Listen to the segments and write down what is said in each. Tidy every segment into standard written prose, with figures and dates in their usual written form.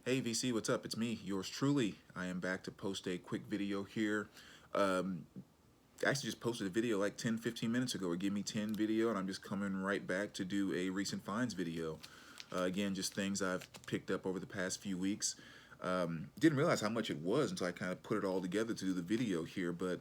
Hey VC, what's up? It's me, yours truly. I am back to post a quick video here. Um, I actually just posted a video like 10, 15 minutes ago. It gave me 10 video, and I'm just coming right back to do a recent finds video. Again, just things I've picked up over the past few weeks. Didn't realize how much it was until I kind of put it all together to do the video here. But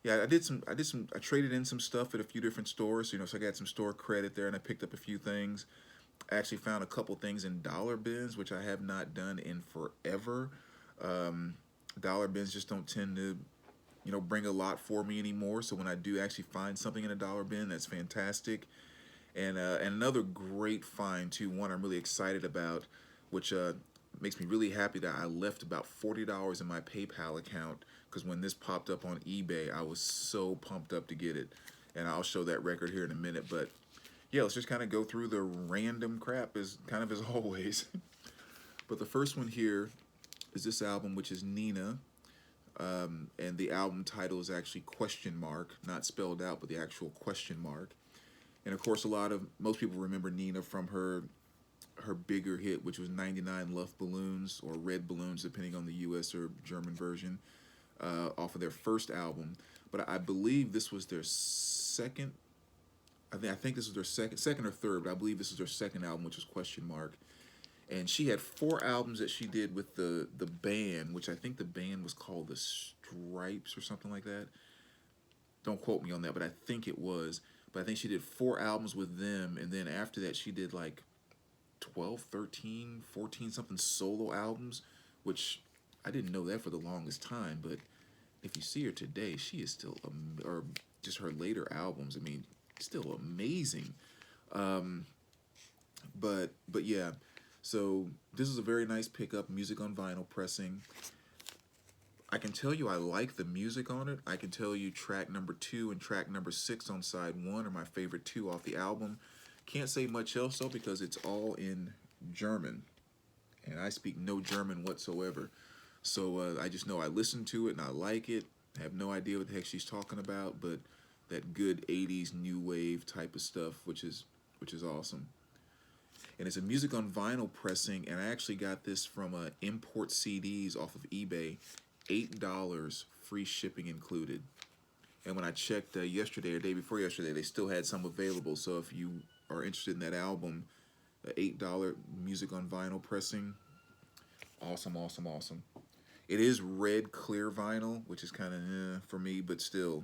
yeah, I traded in some stuff at a few different stores. So I got some store credit there, and I picked up a few things. I actually found a couple things in dollar bins, which I have not done in forever. Um, Dollar bins just don't tend to, bring a lot for me anymore. So when I do actually find something in a dollar bin, that's fantastic. And another great find too, one I'm really excited about, which makes me really happy that I left about $40 in my PayPal account because when this popped up on eBay, I was so pumped up to get it. And I'll show that record here in a minute, but yeah, let's just kind of go through the random crap as kind of as always. But the first one here is this album, which is Nina, and the album title is actually question mark, not spelled out, but the actual question mark. And of course, most people remember Nina from her bigger hit, which was 99 Love Balloons or Red Balloons, depending on the U.S. or German version, off of their first album. But I believe this was their second. I think this was their second or third, but I believe this is their second album, which was Question Mark. And she had four albums that she did with the band, which I think the band was called the Stripes or something like that. Don't quote me on that, but I think it was. But I think she did four albums with them, and then after that she did like 12, 13, 14 something solo albums, which I didn't know that for the longest time. But if you see her today, she is still, or just her later albums, I mean, still amazing. Um, but yeah, so this is a very nice pickup, music on vinyl pressing. I can tell you I like the music on it. I can tell you track number 2 and track number 6 on side 1 are my favorite two off the album. Can't say much else though because it's all in German, and I speak no German whatsoever. So I just know I listen to it and I like it. I have no idea what the heck she's talking about, but that good 80s new wave type of stuff, which is awesome. And it's a music on vinyl pressing, and I actually got this from import CDs off of eBay, $8, free shipping included. And when I checked yesterday or day before yesterday, they still had some available. So if you are interested in that album, the $8 music on vinyl pressing, awesome, awesome, awesome. It is red clear vinyl, which is kind of for me, but still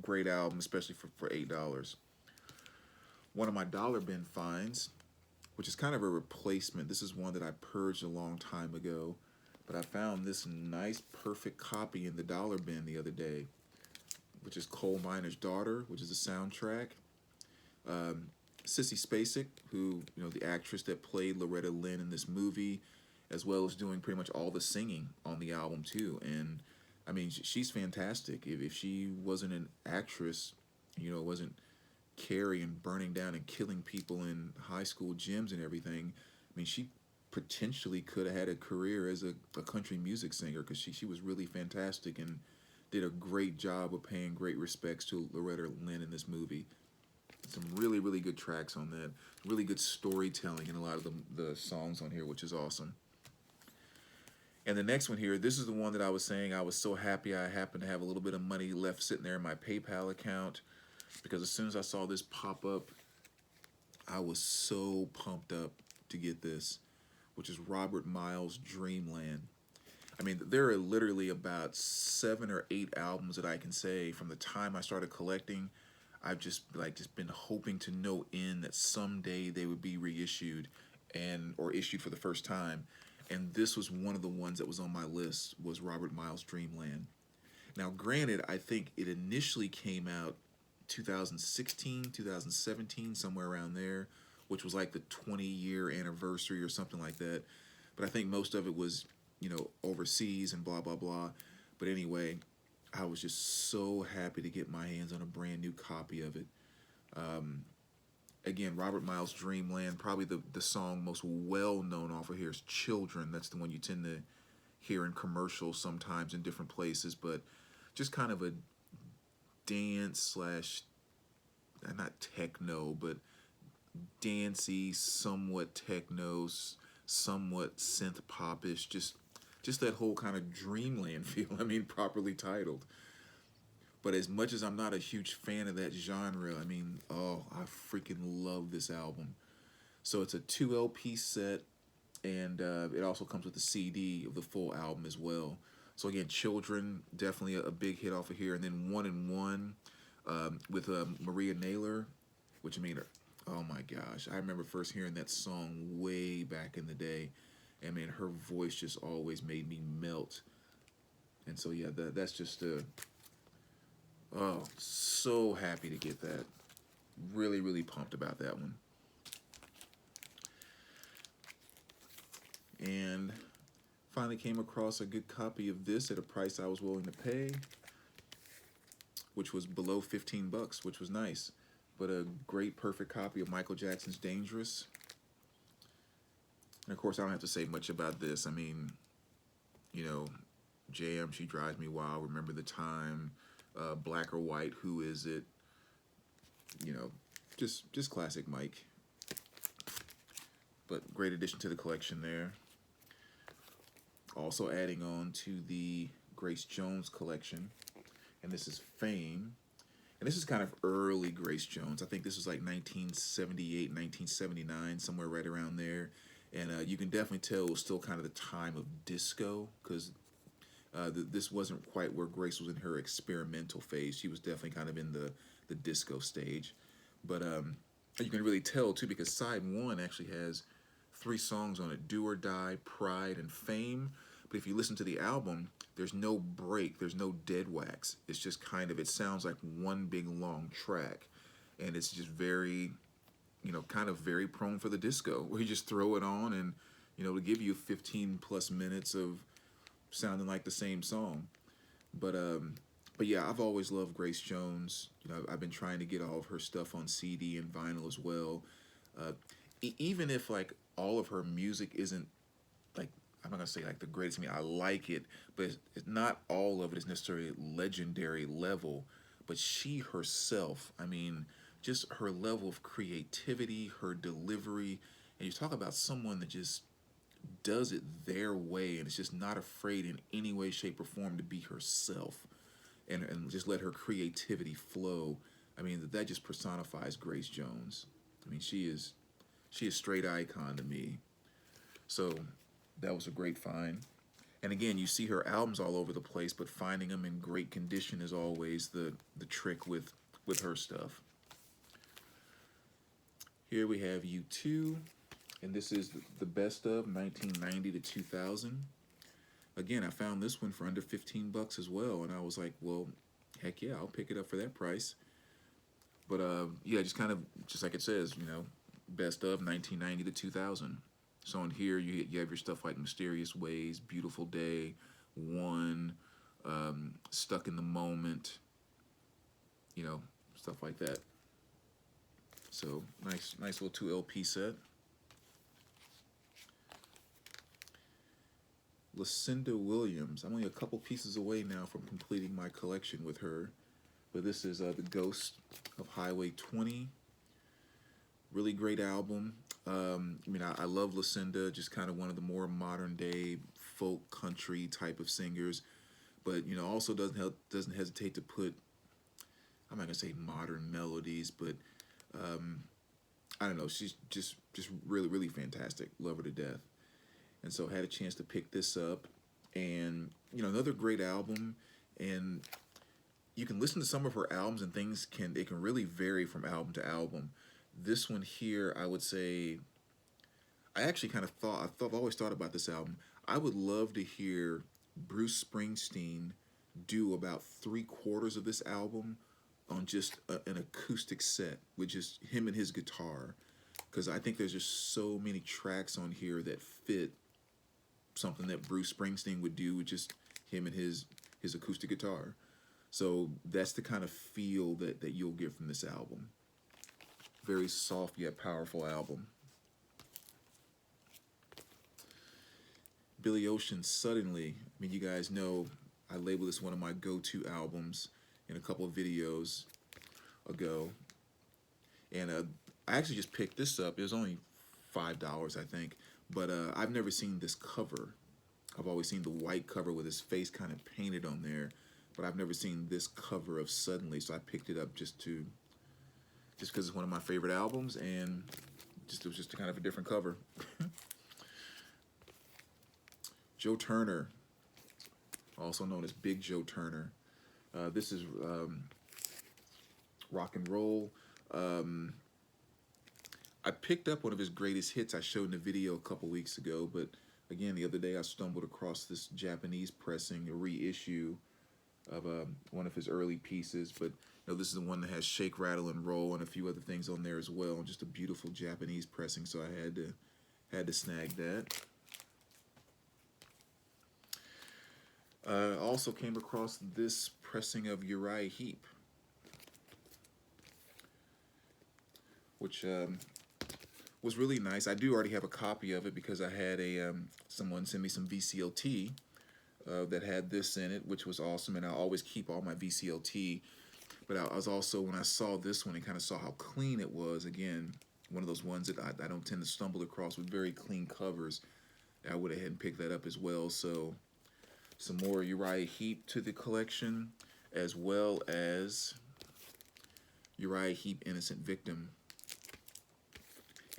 great album, especially for $8. One of my dollar bin finds, which is kind of a replacement. This is one that I purged a long time ago, but I found this nice, perfect copy in the dollar bin the other day, which is Coal Miner's Daughter, which is the soundtrack. Um, Sissy Spacek, who, the actress that played Loretta Lynn in this movie, as well as doing pretty much all the singing on the album too. And I mean, she's fantastic. If she wasn't an actress, wasn't Carrie and burning down and killing people in high school gyms and everything, I mean, she potentially could have had a career as a country music singer because she was really fantastic and did a great job of paying great respects to Loretta Lynn in this movie. Some really, really good tracks on that. Really good storytelling in a lot of the songs on here, which is awesome. And the next one here, this is the one that I was saying I was so happy I happened to have a little bit of money left sitting there in my PayPal account because as soon as I saw this pop up, I was so pumped up to get this, which is Robert Miles' Dreamland. I mean, there are literally about 7 or 8 albums that I can say from the time I started collecting. I've just been hoping to no end that someday they would be reissued and or issued for the first time. And this was one of the ones that was on my list was Robert Miles' Dreamland. Now, granted, I think it initially came out 2016, 2017, somewhere around there, which was like the 20-year anniversary or something like that. But I think most of it was, overseas and blah, blah, blah. But anyway, I was just so happy to get my hands on a brand new copy of it. Um, Again, Robert Miles' Dreamland, probably the song most well known off of here is Children. That's the one you tend to hear in commercials sometimes in different places, but just kind of a dance slash, not techno, but dancey, somewhat techno, somewhat synth popish, just that whole kind of Dreamland feel. I mean, properly titled. But as much as I'm not a huge fan of that genre, I mean, oh, I freaking love this album. So it's a 2 LP set, and it also comes with a CD of the full album as well. So again, Children, definitely a big hit off of here. And then One and One with Maria Naylor, which I mean, oh my gosh, I remember first hearing that song way back in the day. I mean, her voice just always made me melt. And so yeah, that's just oh, so happy to get that. Really, really pumped about that one. And finally came across a good copy of this at a price I was willing to pay, which was below 15 bucks, which was nice. But a great, perfect copy of Michael Jackson's Dangerous. And of course, I don't have to say much about this. I mean, you know, Jam, She Drives Me Wild, Remember the Time, Black or White, Who Is It? You know, just classic Mike. But great addition to the collection there. Also adding on to the Grace Jones collection. And this is Fame. And this is kind of early Grace Jones. I think this was like 1978, 1979, somewhere right around there. And you can definitely tell it was still kind of the time of disco, because this wasn't quite where Grace was in her experimental phase. She was definitely kind of in the disco stage. But you can really tell, too, because side one actually has 3 songs on it: Do or Die, Pride, and Fame. But if you listen to the album, there's no break, there's no dead wax. It's just kind of, it sounds like one big long track. And it's just very, you know, kind of very prone for the disco, where you just throw it on and, you know, to give you 15 plus minutes of sounding like the same song. But yeah, I've always loved Grace Jones. You know, I've been trying to get all of her stuff on CD and vinyl as well. Even if like all of her music isn't like, I'm not gonna say like the greatest. I mean, I like it, but it's not all of it is necessarily legendary level. But she herself, I mean, just her level of creativity, her delivery, and you talk about someone that just does it their way and is just not afraid in any way, shape, or form to be herself, and just let her creativity flow. I mean, that just personifies Grace Jones. I mean, she is straight icon to me. So that was a great find. And again, you see her albums all over the place, but finding them in great condition is always the trick with her stuff. Here we have U2, and this is the best of 1990 to 2000. Again, I found this one for under 15 bucks as well, and I was like, well, heck yeah, I'll pick it up for that price. But yeah, just kind of, just like it says, you know, best of 1990 to 2000. So in here, you have your stuff like Mysterious Ways, Beautiful Day, One, Stuck in the Moment, you know, stuff like that. So nice little 2 LP set. Lucinda Williams. I'm only a couple pieces away now from completing my collection with her. But this is The Ghost of Highway 20. Really great album. I mean, I love Lucinda, just kind of one of the more modern day folk country type of singers. But, you know, also doesn't hesitate to put, I'm not going to say modern melodies, but I don't know, she's just really, really fantastic. Love her to death. And so I had a chance to pick this up, and you know, another great album. And you can listen to some of her albums, and they can really vary from album to album. This one here, I would say, I actually kind of I've always thought about this album. I would love to hear Bruce Springsteen do about 3/4 of this album on just an acoustic set with just him and his guitar, because I think there's just so many tracks on here that fit something that Bruce Springsteen would do with just him and his acoustic guitar. So that's the kind of feel that you'll get from this album. Very soft yet powerful album. Billy Ocean, Suddenly. I mean, you guys know I labeled this one of my go-to albums in a couple of videos ago. And I actually just picked this up. It was only $5, I think. But I've never seen this cover. I've always seen the white cover with his face kind of painted on there, but I've never seen this cover of Suddenly, so I picked it up just because it's one of my favorite albums, and it was just kind of a different cover. Joe Turner, also known as Big Joe Turner. This is rock and roll. I picked up one of his greatest hits I showed in a video a couple weeks ago, but again, the other day I stumbled across this Japanese pressing, a reissue of one of his early pieces. But this is the one that has Shake, Rattle, and Roll and a few other things on there as well. Just a beautiful Japanese pressing, so I had to snag that. Also came across this pressing of Uriah Heep, which was really nice. I do already have a copy of it because I had someone send me some VCLT that had this in it, which was awesome, and I always keep all my VCLT. But I was also, when I saw this one and kind of saw how clean it was, again, one of those ones that I don't tend to stumble across with very clean covers. I went ahead and picked that up as well. So some more Uriah Heep to the collection, as well as Uriah Heep, Innocent Victim.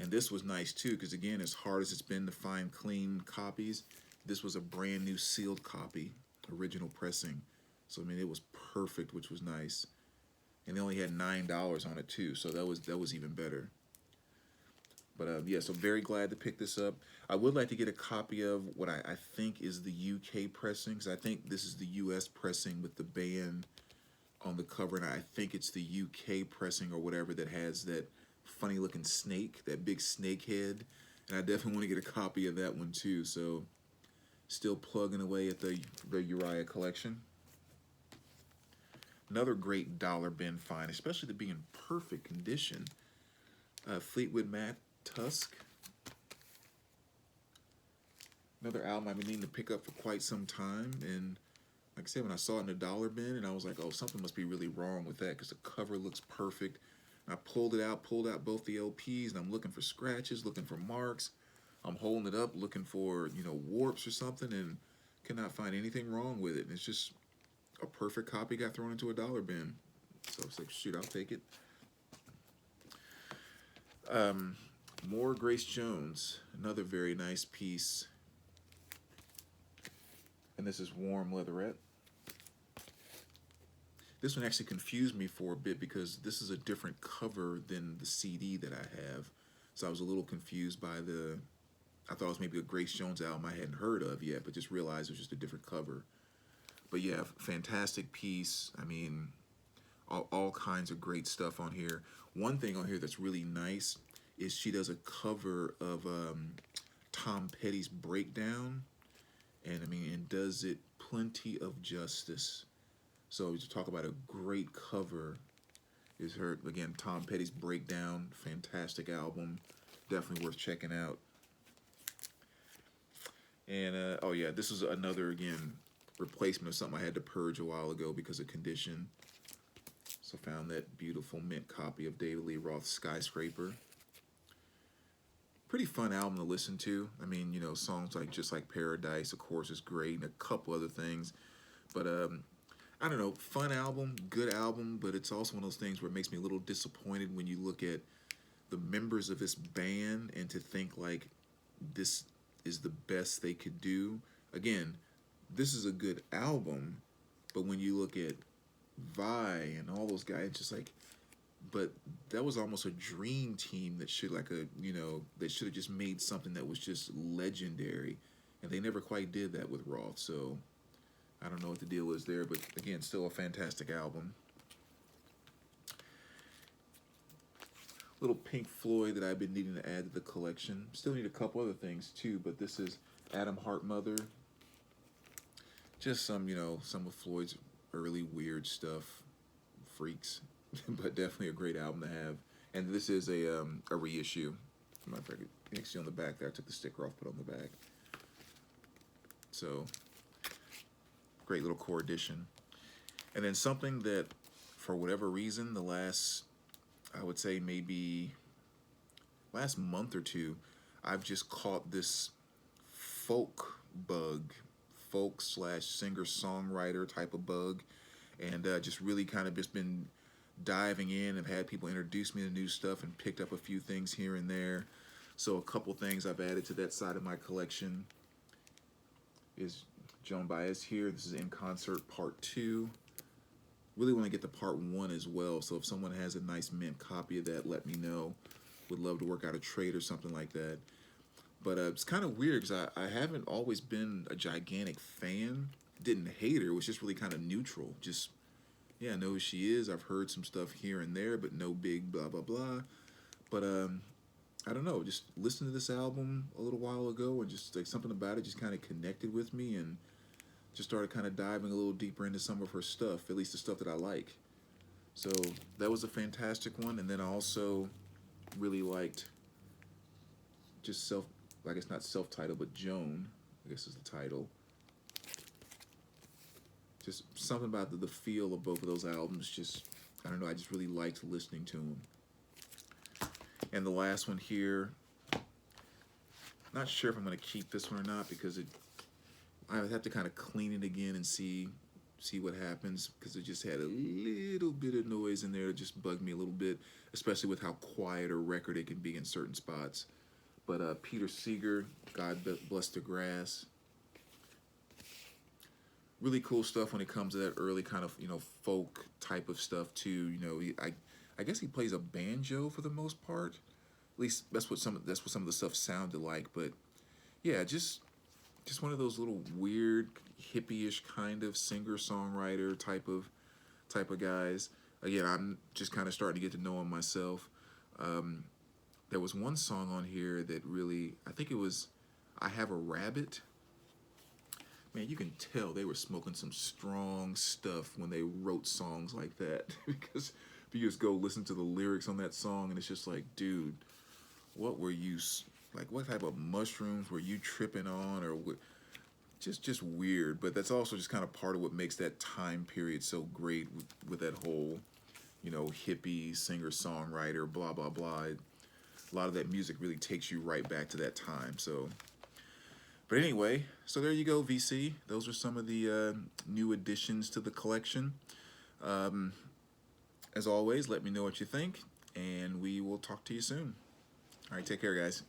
And this was nice too, because again, as hard as it's been to find clean copies, this was a brand new sealed copy, original pressing. So I mean, it was perfect, which was nice. And they only had $9 on it too, so that was even better. But yeah, so very glad to pick this up. I would like to get a copy of what I think is the UK pressing, because I think this is the US pressing with the band on the cover, and I think it's the UK pressing or whatever that has that funny looking snake, that big snake head, and I definitely want to get a copy of that one too. So still plugging away at the Uriah collection. Another great dollar bin find, especially to be in perfect condition. Fleetwood Mac Tusk. Another album I've been needing to pick up for quite some time, and like I said, when I saw it in the dollar bin, and I was like, oh, something must be really wrong with that because the cover looks perfect. I pulled out both the LPs, and I'm looking for scratches, looking for marks. I'm holding it up, looking for, warps or something, and cannot find anything wrong with it. And it's just a perfect copy got thrown into a dollar bin. So I was like, shoot, I'll take it. More Grace Jones, another very nice piece. And this is Warm Leatherette. This one actually confused me for a bit because this is a different cover than the CD that I have. So I was a little confused by I thought it was maybe a Grace Jones album I hadn't heard of yet, but just realized it was just a different cover. But yeah, fantastic piece. I mean, all kinds of great stuff on here. One thing on here that's really nice is she does a cover of Tom Petty's Breakdown. And I mean, and does it plenty of justice. So to talk about a great cover is her, again, Tom Petty's Breakdown. Fantastic album. Definitely worth checking out. And, oh yeah, this is another, again, replacement of something I had to purge a while ago because of condition. So found that beautiful mint copy of David Lee Roth's Skyscraper. Pretty fun album to listen to. I mean, songs like Just Like Paradise, of course, is great, and a couple other things. But, I don't know, fun album, good album, but it's also one of those things where it makes me a little disappointed when you look at the members of this band and to think, like, this is the best they could do. Again, this is a good album, but when you look at Vi and all those guys, it's just like, but that was almost a dream team that should that should have just made something that was just legendary, and they never quite did that with Roth. So I don't know what the deal is there, but again, still a fantastic album. Little Pink Floyd that I've been needing to add to the collection. Still need a couple other things too, but this is Adam Hart Mother. Just some of Floyd's early weird stuff, freaks, but definitely a great album to have. And this is a reissue. You can see on the back there, I took the sticker off, put on the back. So, great little core edition. And then something that, for whatever reason, I would say maybe last month or two, I've just caught this folk bug, folk slash singer songwriter type of bug, and just really kind of just been diving in. I've had people introduce me to new stuff and picked up a few things here and there. So a couple things I've added to that side of my collection is Joan Baez here. This is In Concert Part 2. Really want to get the Part 1 as well, so if someone has a nice mint copy of that, let me know. Would love to work out a trade or something like that. But it's kind of weird because I haven't always been a gigantic fan. Didn't hate her. It was just really kind of neutral. Just, yeah, I know who she is. I've heard some stuff here and there, but no big blah, blah, blah. But I don't know. Just listened to this album a little while ago, and just like something about it just kind of connected with me, and just started kind of diving a little deeper into some of her stuff, at least the stuff that I like. So that was a fantastic one. And then I also really liked just I guess not self-titled, but Joan, I guess is the title. Just something about the feel of both of those albums, just, I don't know, I just really liked listening to them. And the last one here, not sure if I'm going to keep this one or not, because I would have to kind of clean it again and see what happens, because it just had a little bit of noise in there. It just bugged me a little bit, especially with how quiet a record it can be in certain spots. But Peter Seeger, God Bless the Grass. Really cool stuff when it comes to that early kind of, folk type of stuff too. I guess he plays a banjo for the most part. At least that's what some of the stuff sounded like. But yeah, just one of those little weird hippie-ish kind of singer-songwriter type of guys. Again, I'm just kind of starting to get to know him myself. There was one song on here that really, I think it was I Have a Rabbit. Man, you can tell they were smoking some strong stuff when they wrote songs like that. Because if you just go listen to the lyrics on that song, and it's just like, dude, what were you, like, what type of mushrooms were you tripping on, or what? Just weird. But that's also just kind of part of what makes that time period so great with that whole, hippie singer-songwriter, blah, blah, blah. A lot of that music really takes you right back to that time. So, but anyway, so there you go, VC. Those are some of the new additions to the collection. As always, let me know what you think, and we will talk to you soon. All right, take care, guys.